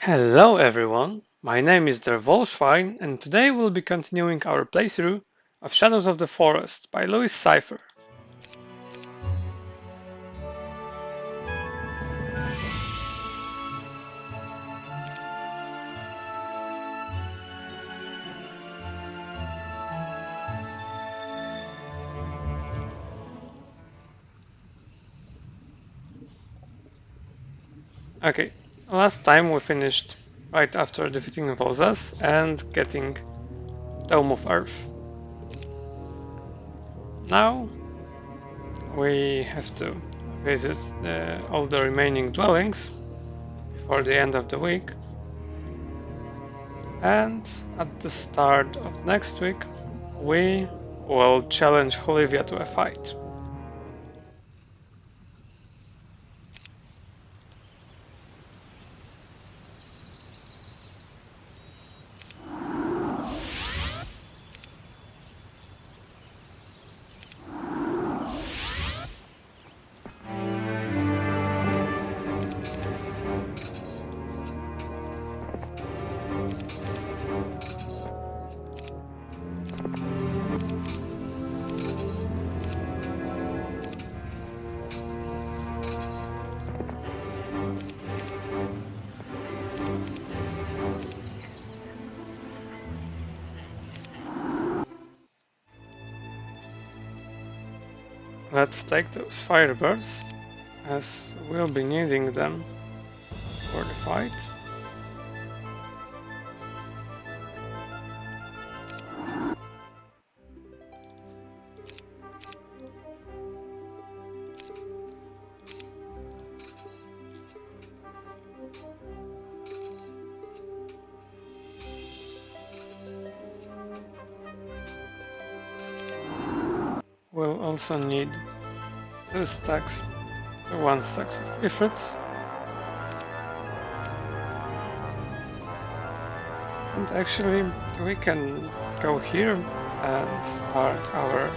Hello everyone, my name is Der Wolfschwein and today we'll be continuing our playthrough of Shadows of the Forest by Cyphre. Okay, last time we finished right after defeating Vozas and getting Dome of Earth. Now we have to visit all the remaining dwellings before the end of the week, and at the start of next week we will challenge Olivia to a fight. Let's take those firebirds, as we'll be needing them for the fight. We'll also need 2 stacks, 1 stack of ifrits. And actually, we can go here and start our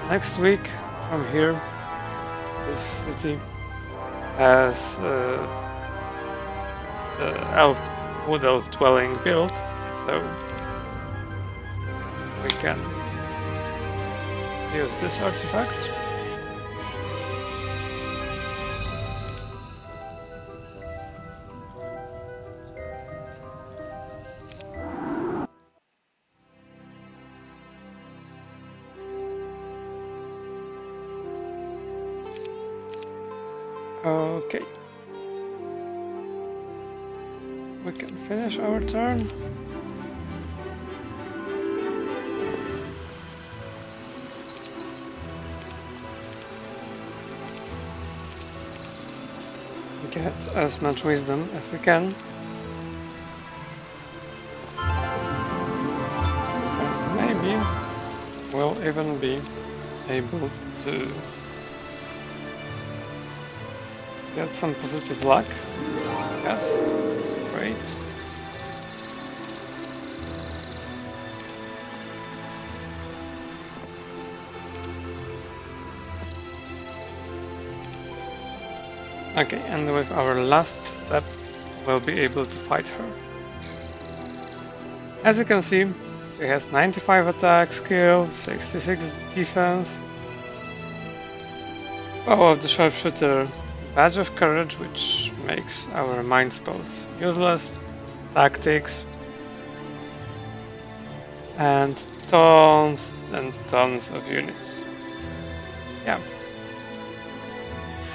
next week from here. This city has the wood elf dwelling built, so we can use this artifact. Okay. We can finish our turn. Get as much wisdom as we can. And maybe we'll even be able to get some positive luck. Yes, great. Okay, and with our last step, we'll be able to fight her. As you can see, she has 95 attack skill, 66 defense, Bow of the Sharpshooter, Badge of Courage, which makes our mind spells useless, Tactics, and tons of units. Yeah.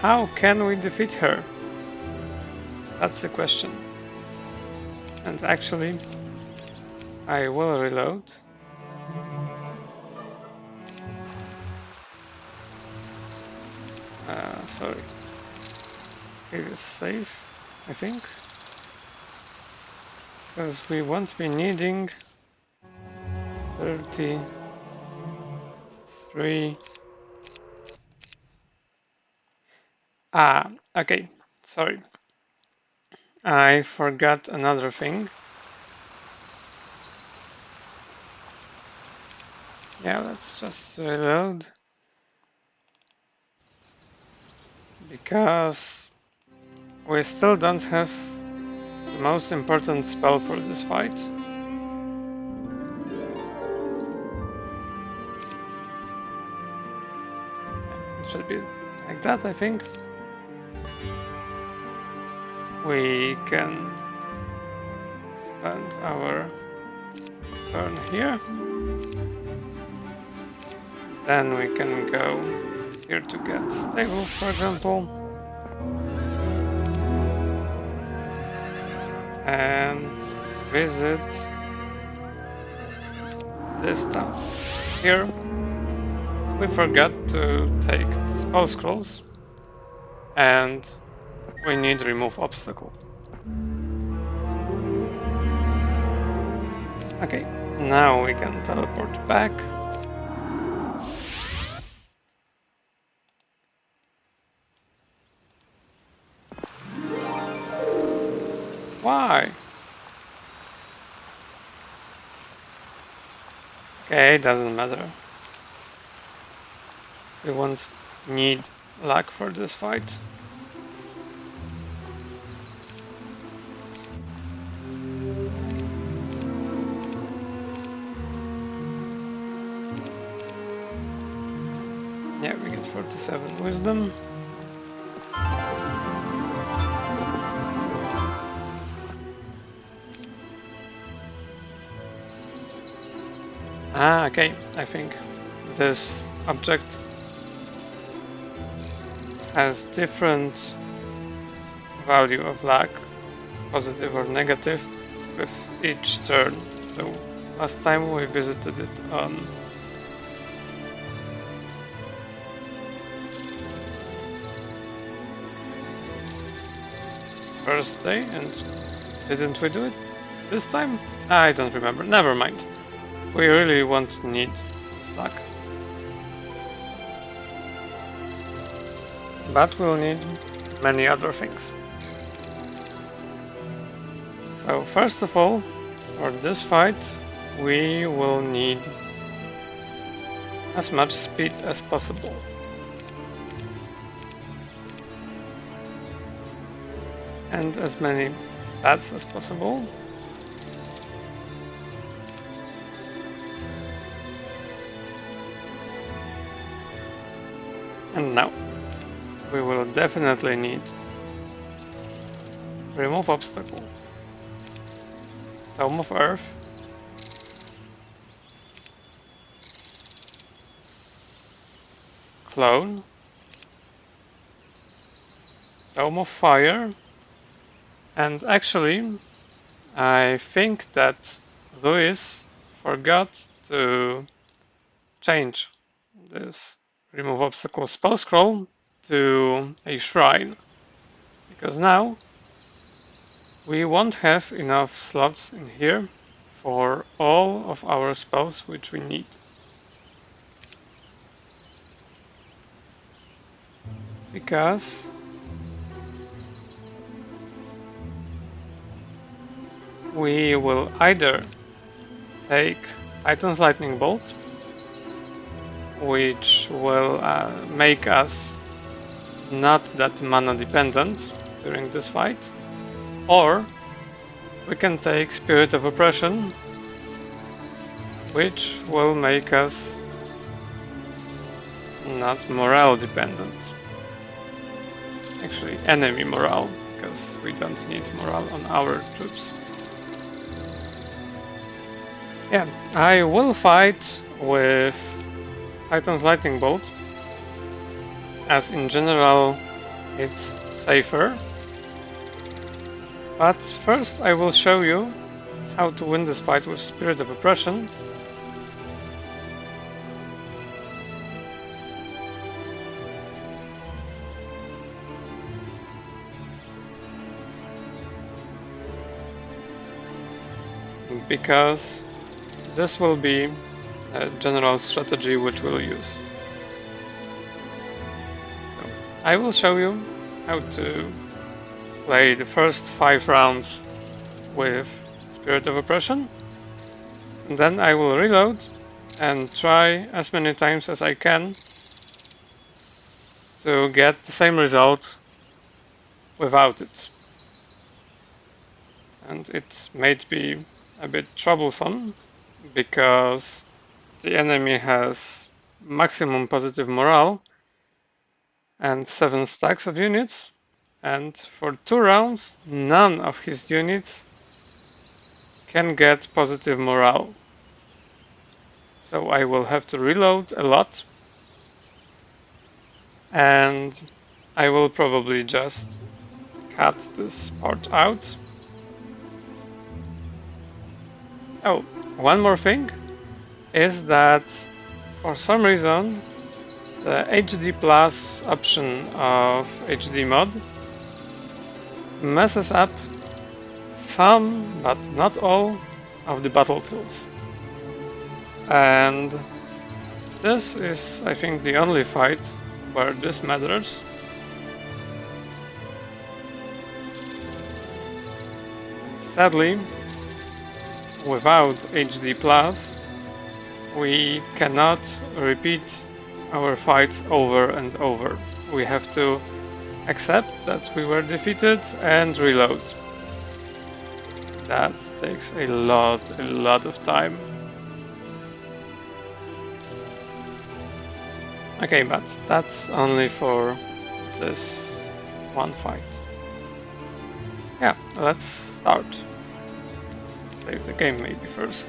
How can we defeat her? That's the question. And actually, I will reload. Sorry. Previous save, I think. Because we won't be needing 33. Okay, sorry. I forgot another thing. Yeah, let's just reload. Because we still don't have the most important spell for this fight. It should be like that, I think. We can spend our turn here. Then we can go here to get stables, for example. And visit this town. Here we forgot to take the spell scrolls, and we need remove obstacle. Okay, now we can teleport back. Why? Okay, doesn't matter. We won't need luck for this fight. Yeah, we get 47 wisdom. Ah, okay, I think this object has different value of luck, positive or negative, with each turn. So last time we visited it on first day, and didn't we do it this time? I don't remember, never mind. We really won't need this luck. But we'll need many other things. So first of all, for this fight, we will need as much speed as possible. And as many stats as possible. And now, we will definitely need remove obstacle, Tome of Earth, Clone, Tome of Fire, and actually, I think that Louis forgot to change this remove obstacle spell scroll to a shrine, because now we won't have enough slots in here for all of our spells which we need. Because we will either take Titan's Lightning Bolt, which will make us not that mana dependent during this fight, or we can take Spirit of Oppression, which will make us not morale dependent. Actually, enemy morale, because we don't need morale on our troops. Yeah, I will fight with Titan's Lightning Bolt, as in general it's safer. But first I will show you how to win this fight with Spirit of Oppression. Because this will be a general strategy which we'll use. So I will show you how to play the first 5 rounds with Spirit of Oppression, and then I will reload and try as many times as I can to get the same result without it. and it might be a bit troublesome because the enemy has maximum positive morale and 7 stacks of units, and for 2 rounds none of his units can get positive morale. So I will have to reload a lot, and I will probably just cut this part out. Oh, one more thing is that for some reason the HD Plus option of HD mod messes up some, but not all, of the battlefields. And this is, I think, the only fight where this matters. Sadly, without HD Plus, we cannot repeat our fights over and over. We have to accept that we were defeated and reload. That takes a lot of time. Okay, but that's only for this one fight. Yeah, let's start. Save the game maybe first.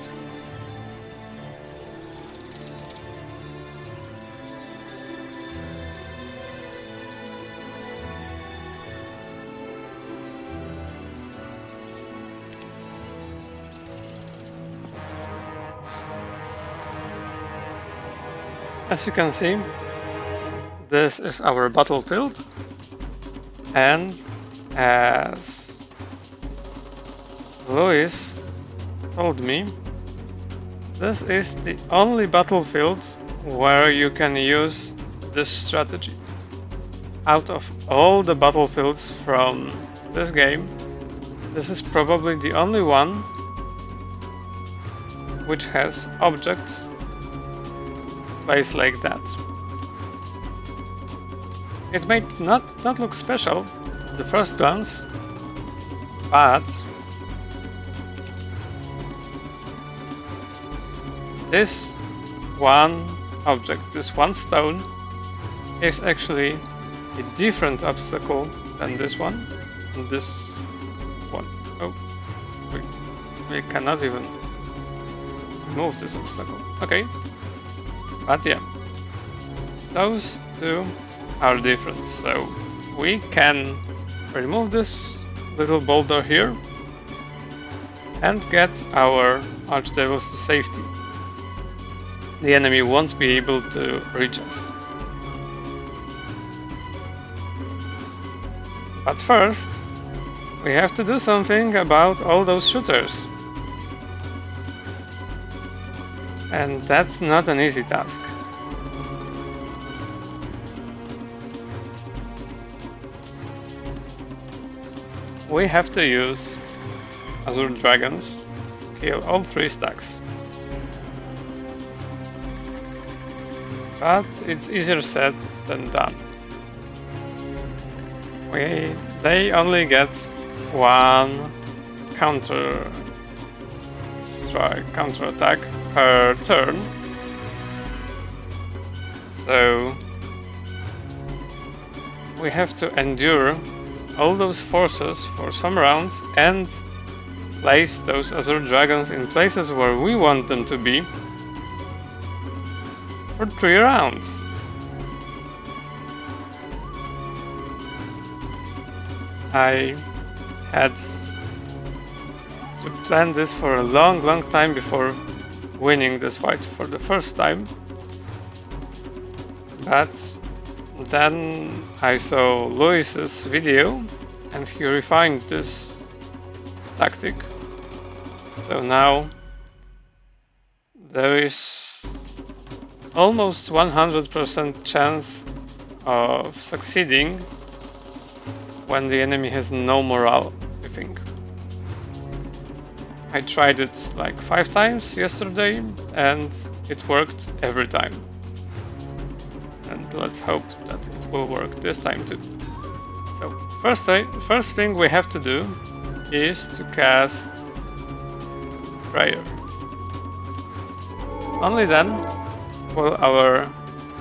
As you can see, this is our battlefield, and as Louis told me, this is the only battlefield where you can use this strategy. Out of all the battlefields from this game, this is probably the only one which has objects placed like that. It may not look special at the first glance, but this one object, this one stone, is actually a different obstacle than this one and this one. Oh, we cannot even remove this obstacle. Okay, but yeah, those two are different. So we can remove this little boulder here and get our archdevils to safety. The enemy won't be able to reach us. But first, we have to do something about all those shooters. And that's not an easy task. We have to use Azure Dragons to kill all 3 stacks. But it's easier said than done. They only get 1 counter attack per turn. So we have to endure all those forces for some rounds and place those Azure Dragons in places where we want them to be for 3 rounds. I had to plan this for a long time before winning this fight for the first time, but then I saw Louis's video and he refined this tactic. So now there is almost 100% chance of succeeding when the enemy has no morale, I think. I tried it like 5 times yesterday and it worked every time. And let's hope that it will work this time too. So first thing we have to do is to cast Prayer. Only then will our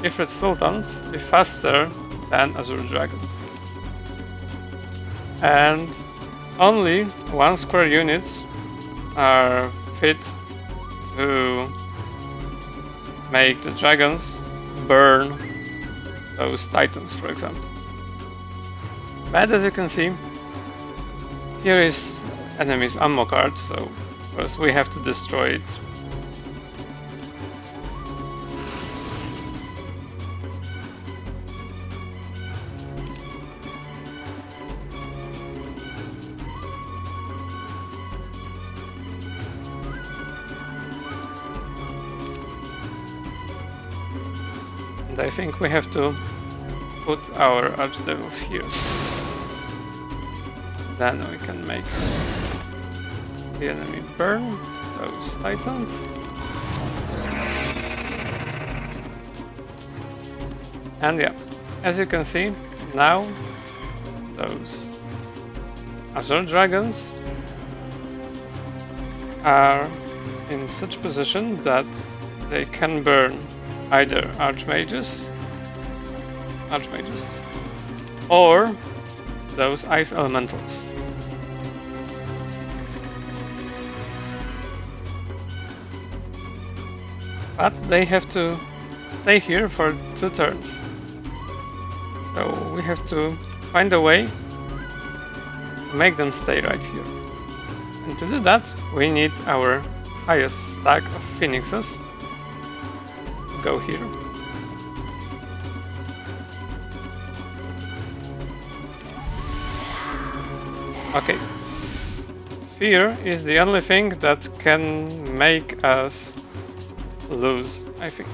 Ifrit Sultans be faster than Azure Dragons. And only 1 square units are fit to make the dragons burn those titans, for example. But as you can see, here is enemy's ammo card, so of course we have to destroy it. And I think we have to put our archdevils here. Then we can make the enemy burn those titans. And yeah, as you can see, now those Azure Dragons are in such position that they can burn either archmages or those ice elementals. But they have to stay here for 2 turns. So we have to find a way to make them stay right here. And to do that, we need our highest stack of phoenixes. Go here. Okay. Fear is the only thing that can make us lose, I think.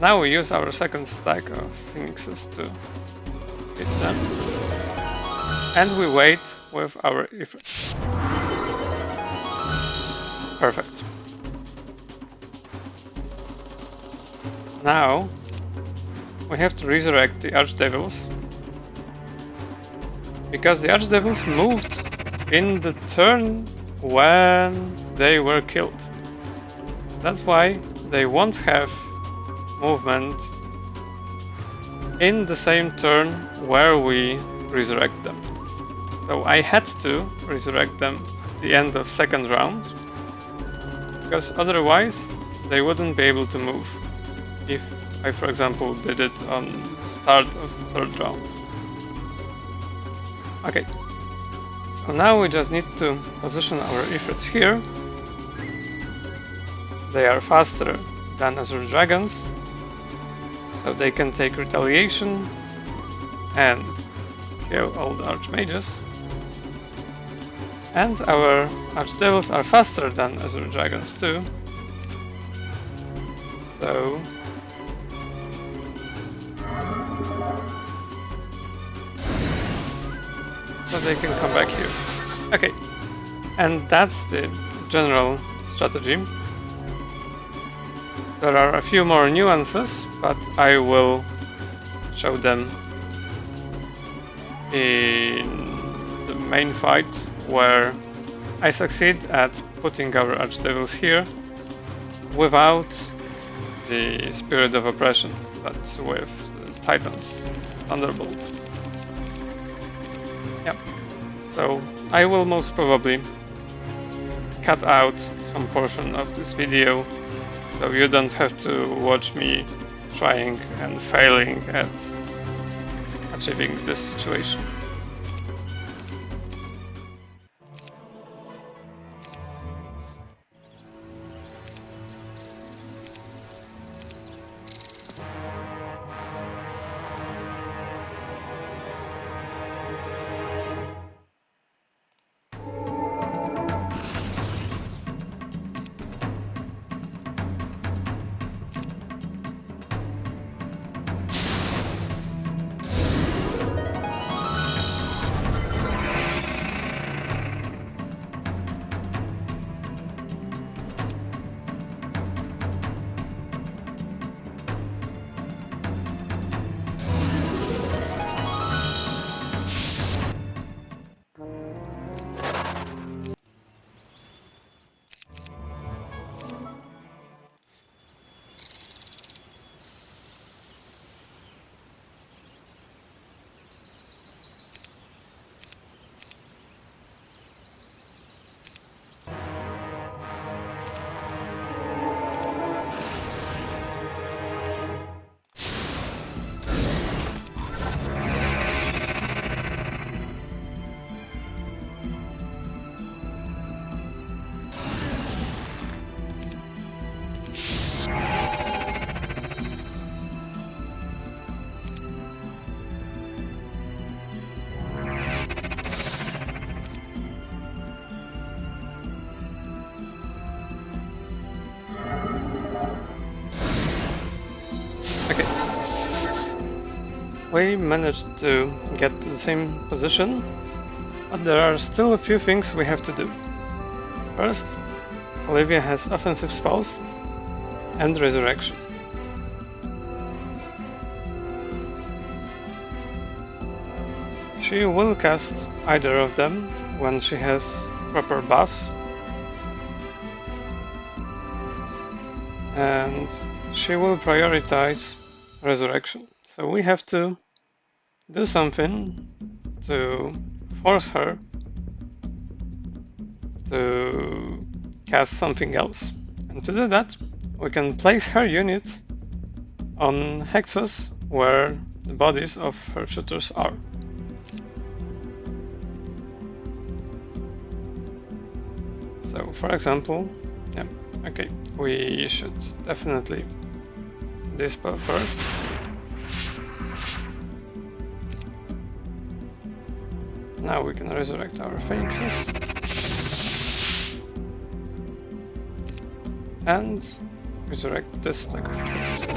Now we use our second stack of phoenixes to hit them. And we wait with our Ifrit. Perfect. Now we have to resurrect the archdevils, because the archdevils moved in the turn when they were killed. That's why they won't have movement in the same turn where we resurrect them. So I had to resurrect them at the end of second round, because otherwise they wouldn't be able to move if I, for example, did it on the start of the third round. Okay, so now we just need to position our Ifrits here. They are faster than Azure Dragons, so they can take retaliation and kill all the archmages. And our archdevils are faster than Azure Dragons too, so they can come back here. Okay, and that's the general strategy. There are a few more nuances, but I will show them in the main fight, where I succeed at putting our archdevils here without the Spirit of Oppression, but with the Titan's Thunderbolt. Yep. So I will most probably cut out some portion of this video, so you don't have to watch me trying and failing at achieving this situation. We managed to get to the same position, but there are still a few things we have to do. First, Olivia has offensive spells and resurrection. She will cast either of them when she has proper buffs, and she will prioritize resurrection. So we have to do something to force her to cast something else. And to do that, we can place her units on hexes where the bodies of her shooters are. So, for example, we should definitely dispel first. Now we can resurrect our phoenixes. And resurrect this stack of phoenixes.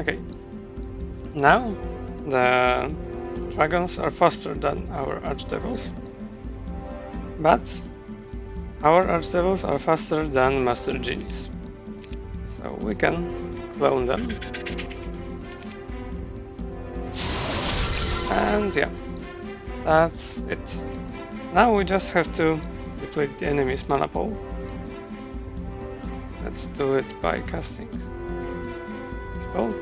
Okay. Now the dragons are faster than our archdevils, but our archdevils are faster than master genies, so we can clone them. And yeah, that's it. Now we just have to deplete the enemy's mana pool. Let's do it by casting spell.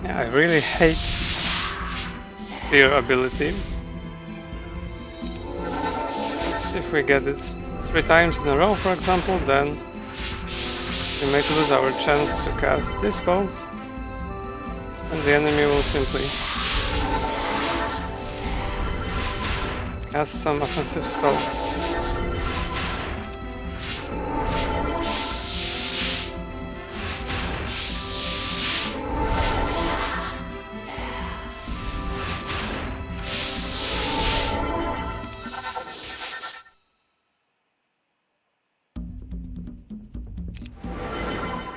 I really hate fear ability. If we get it 3 times in a row, for example, then we might lose our chance to cast this spell, and the enemy will simply cast some offensive spell.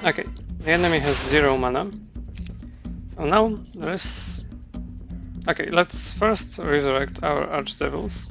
Okay, the enemy has 0 mana. So now there is... Okay, let's first resurrect our archdevils.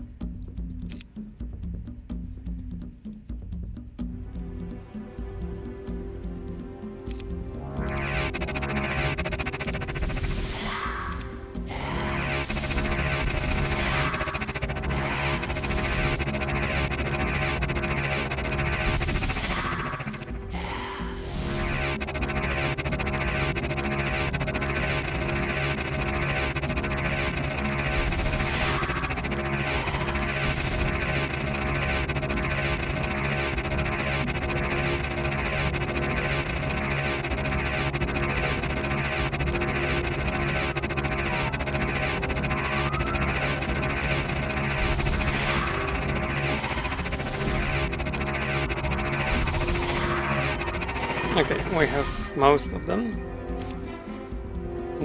Okay, we have most of them.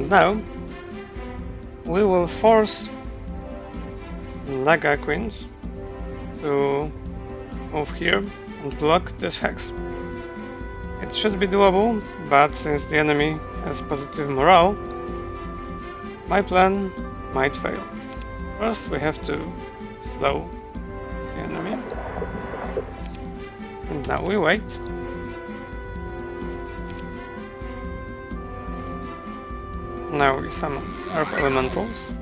Now we will force Naga Queens to move here and block this hex. It should be doable, but since the enemy has positive morale, my plan might fail. First we have to slow the enemy. And now we wait. Now we summon Earth Elementals.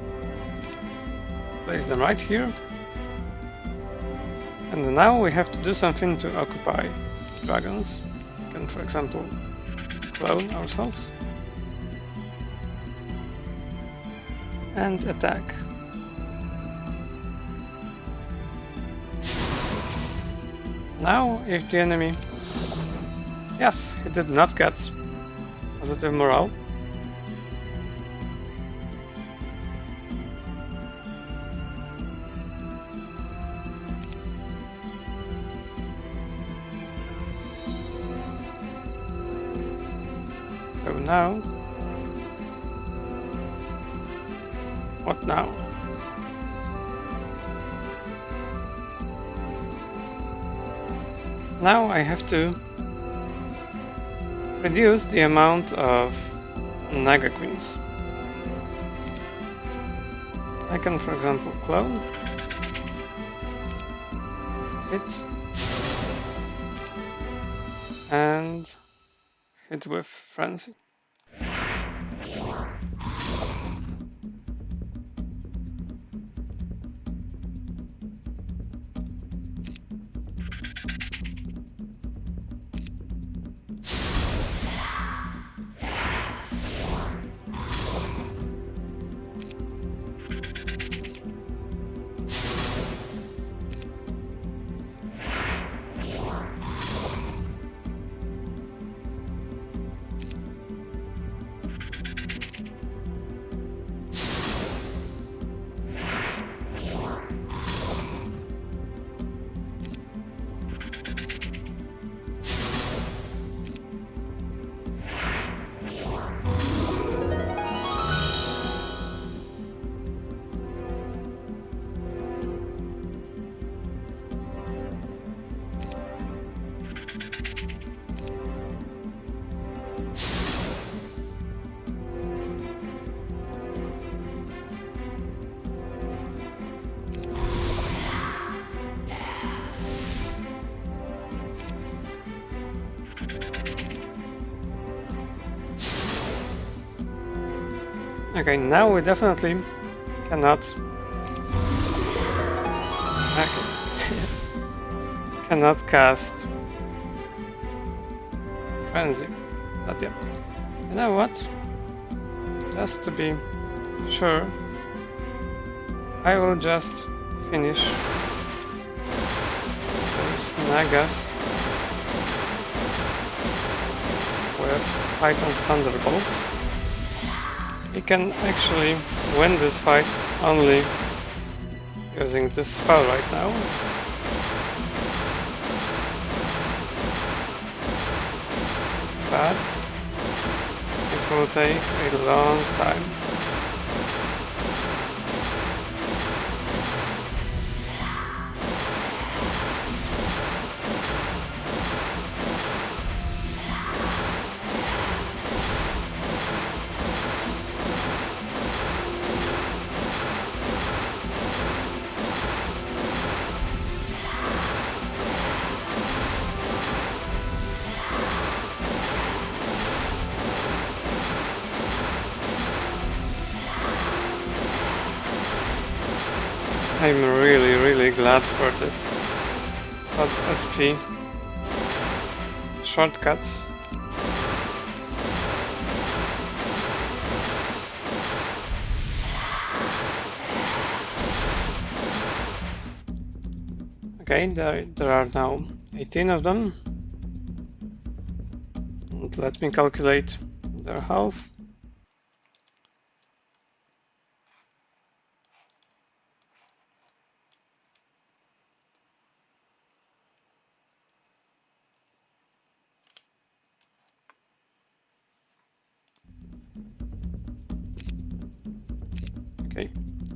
place them right here. And now we have to do something to occupy dragons. We can, for example, clone ourselves and attack. Now, if the enemy... Yes, he did not get positive morale. So now... What now? Now I have to reduce the amount of Naga Queens. I can, for example, clone it and hit with Frenzy. Okay, now we definitely cannot cannot cast Frenzy. But yeah. You know what? Just to be sure, I will just finish those Nagas with Python's Thunderbolt. We can actually win this fight only using this spell right now. But it will take a long time. I'm really glad for this sub-SP shortcuts. Okay, there are now 18 of them. And let me calculate their health. Okay,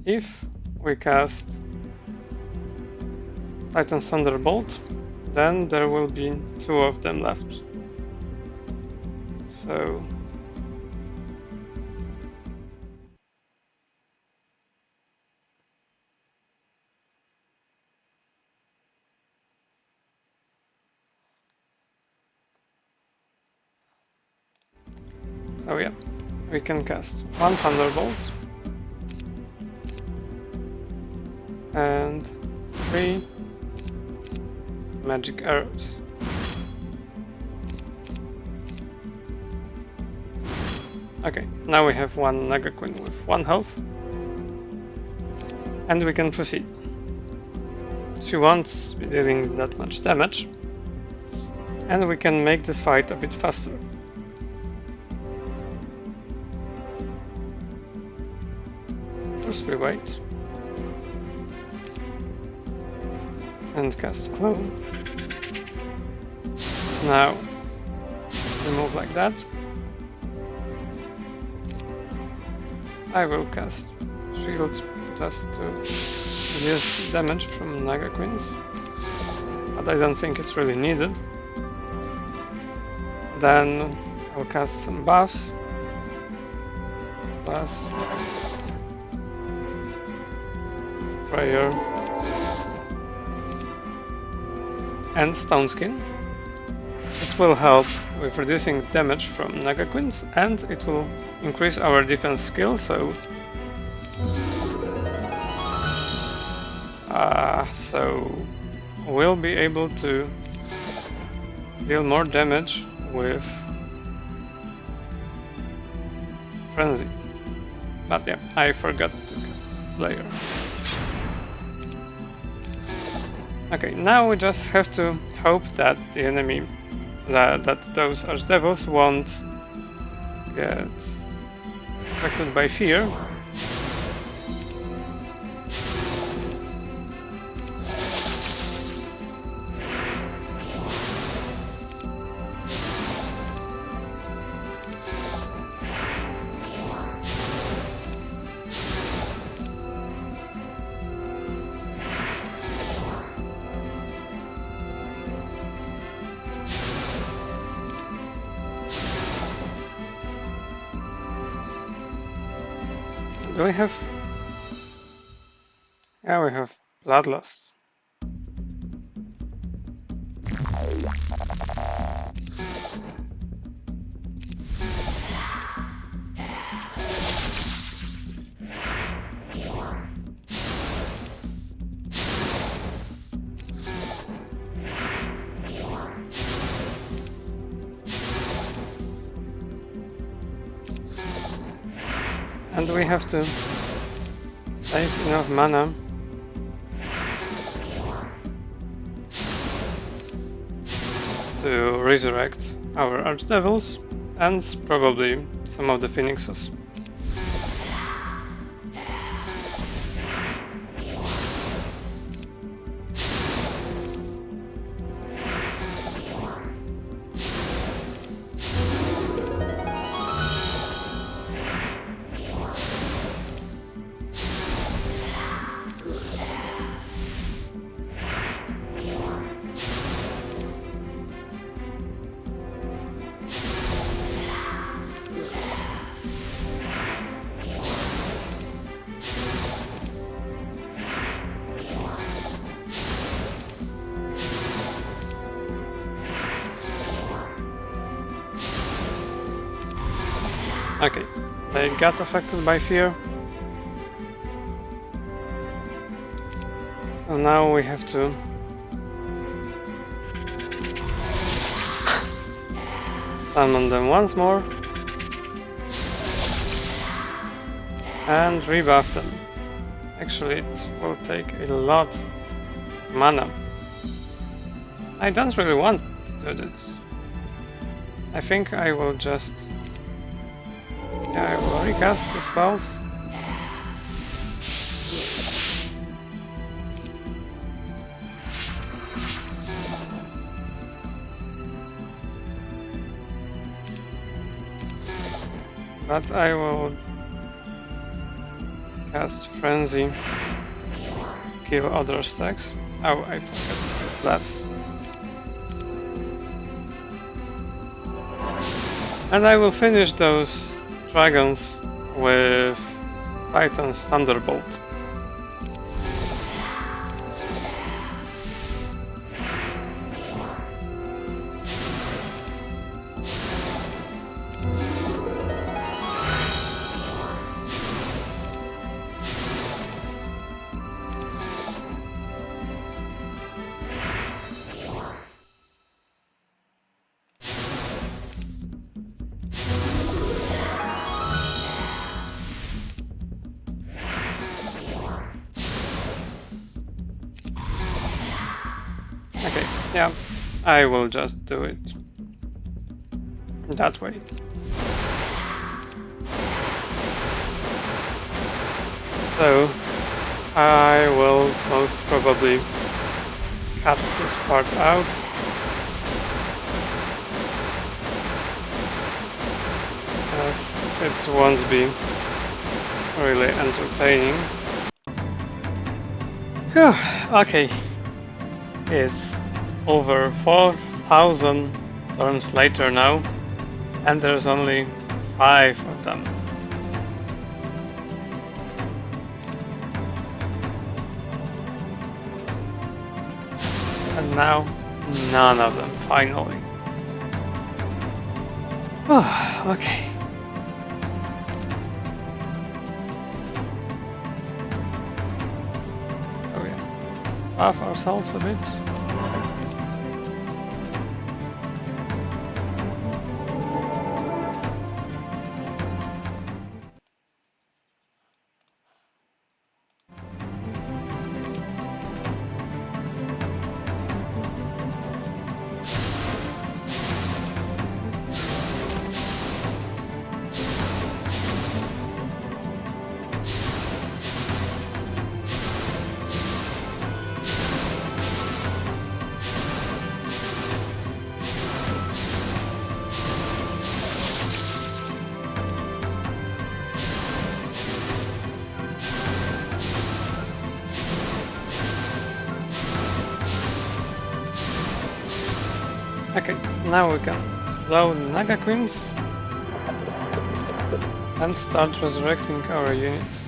if we cast Titan Thunderbolt, then there will be 2 of them left. So yeah, we can cast 1 Thunderbolt. and 3 magic arrows. Okay, now we have one Naga Queen with 1 health, and we can proceed. She won't be dealing that much damage, and we can make this fight a bit faster. First we wait and cast Clone. Now we move like that. I will cast Shield just to reduce damage from Naga Queens, but I don't think it's really needed. Then I'll cast some buffs. Plus Prayer and Stone Skin. It will help with reducing damage from Naga Queens, and it will increase our defense skill, so we'll be able to deal more damage with Frenzy. But yeah, I forgot to cast Slayer. Okay, now we just have to hope that the enemy, that those Archdevils won't get affected by fear. Do we have... Yeah, we have Bloodlust. And we have to save enough mana to resurrect our Archdevils and probably some of the Phoenixes. Okay, they got affected by fear. So now we have to summon them once more and rebuff them. Actually, it will take a lot of mana. I don't really want to do this. I think I will just... Yeah, I will recast the spells. But I will cast Frenzy, kill other stacks. Oh, I forgot Blast. And I will finish those dragons with Titan's Thunderbolt. Okay, yeah, I will just do it that way. So I will most probably cut this part out. As it won't be really entertaining. Whew, okay, it's over 4,000 turns later now, and there's only 5 of them. And now, none of them, finally. Okay. So yeah, buff ourselves a bit. Okay, now we can slow the Naga Queens and start resurrecting our units.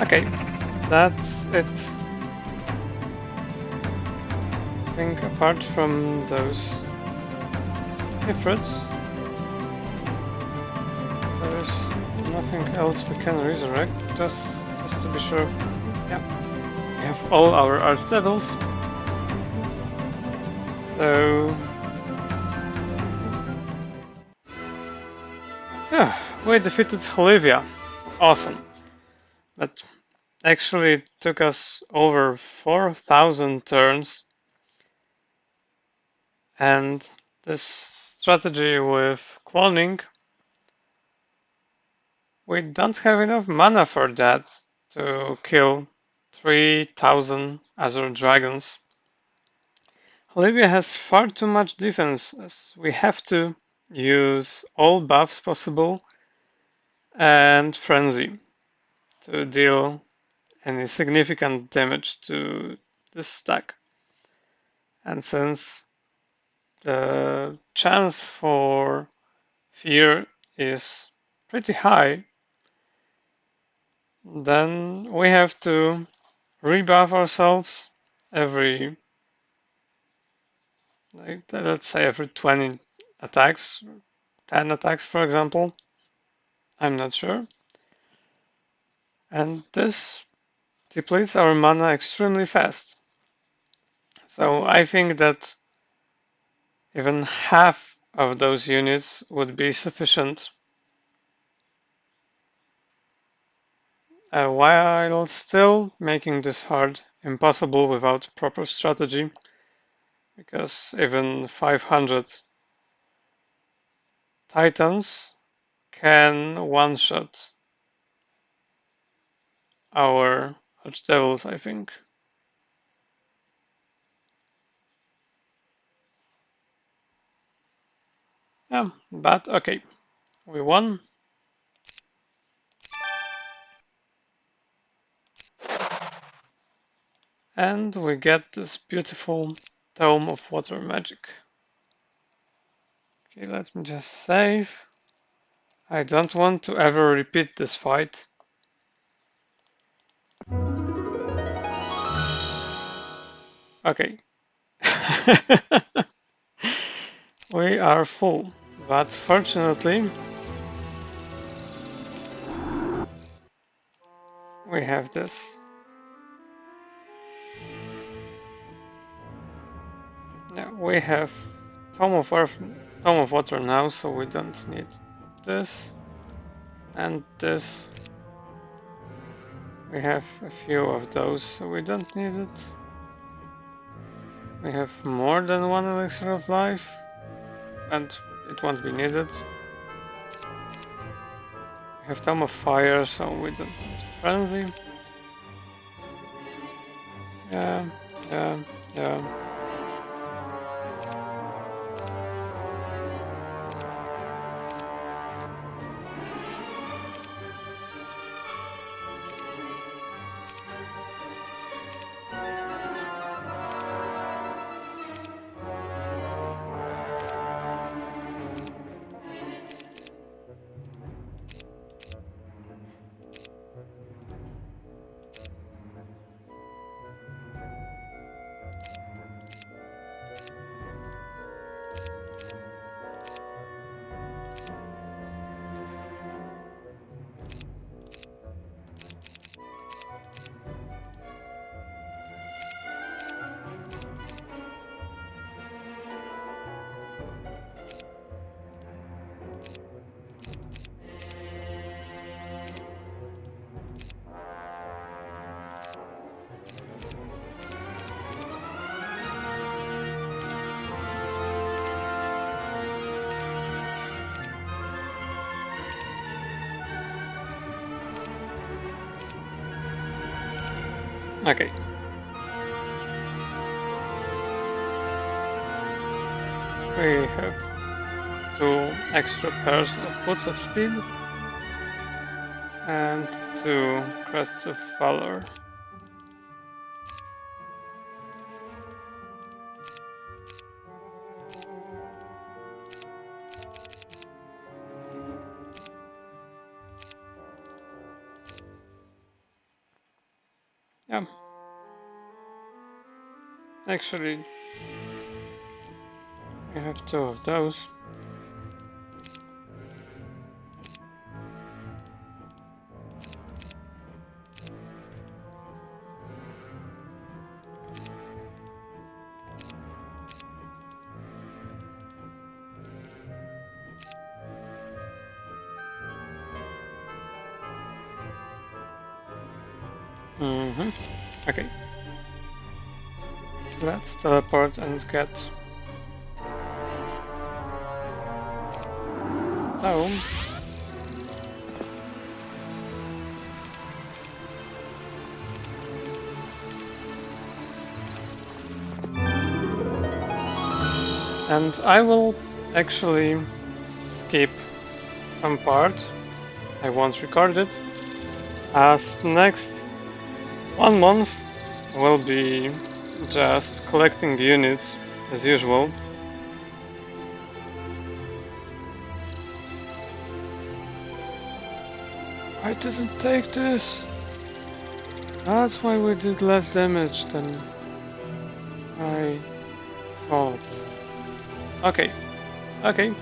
Okay, that's it. I think apart from those Cyphres, there's nothing else we can resurrect, just to be sure. Yeah, we have all our Archdevils. So yeah, we defeated Olivia. Awesome. But actually it took us over 4,000 turns, and this strategy with cloning, we don't have enough mana for that to kill 3,000 Azure Dragons. Olivia has far too much defense, as we have to use all buffs possible and Frenzy to deal any significant damage to this stack. And since the chance for fear is pretty high, then we have to rebuff ourselves every, like, let's say every 20 attacks, 10 attacks for example. I'm not sure. And this depletes our mana extremely fast. So I think that even half of those units would be sufficient, while still making this hard impossible without proper strategy, because even 500 Titans can one-shot our Archdevils, I think. Yeah, but okay, we won. And we get this beautiful Tome of Water Magic. Okay, let me just save. I don't want to ever repeat this fight. Okay. We are full, but fortunately we have this. Yeah, we have Tome of Earth, Tome of Water now, so we don't need this. And this. We have a few of those, so we don't need it. We have more than one elixir of life, and it won't be needed. We have Tome of Fire, so we don't need Frenzy. Yeah, yeah, yeah. Okay. We have 2 extra pairs of Boots of Speed and 2 Crests of Valor. Yeah. Actually, we have 2 of those. Okay. Let's teleport and get home. And I will actually skip some part. I won't record it, as next 1 month will be just collecting units as usual. I didn't take this. That's why we did less damage than I thought. Okay, okay.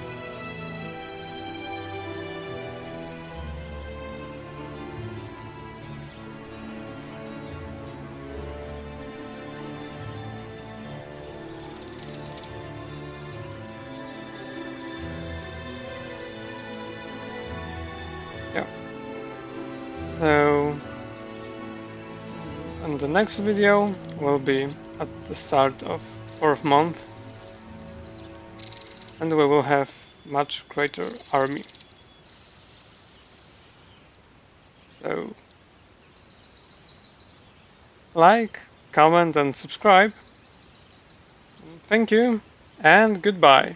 Yeah. So, and the next video will be at the start of 4th month, and we will have much greater army. So, like, comment and subscribe. Thank you, and goodbye.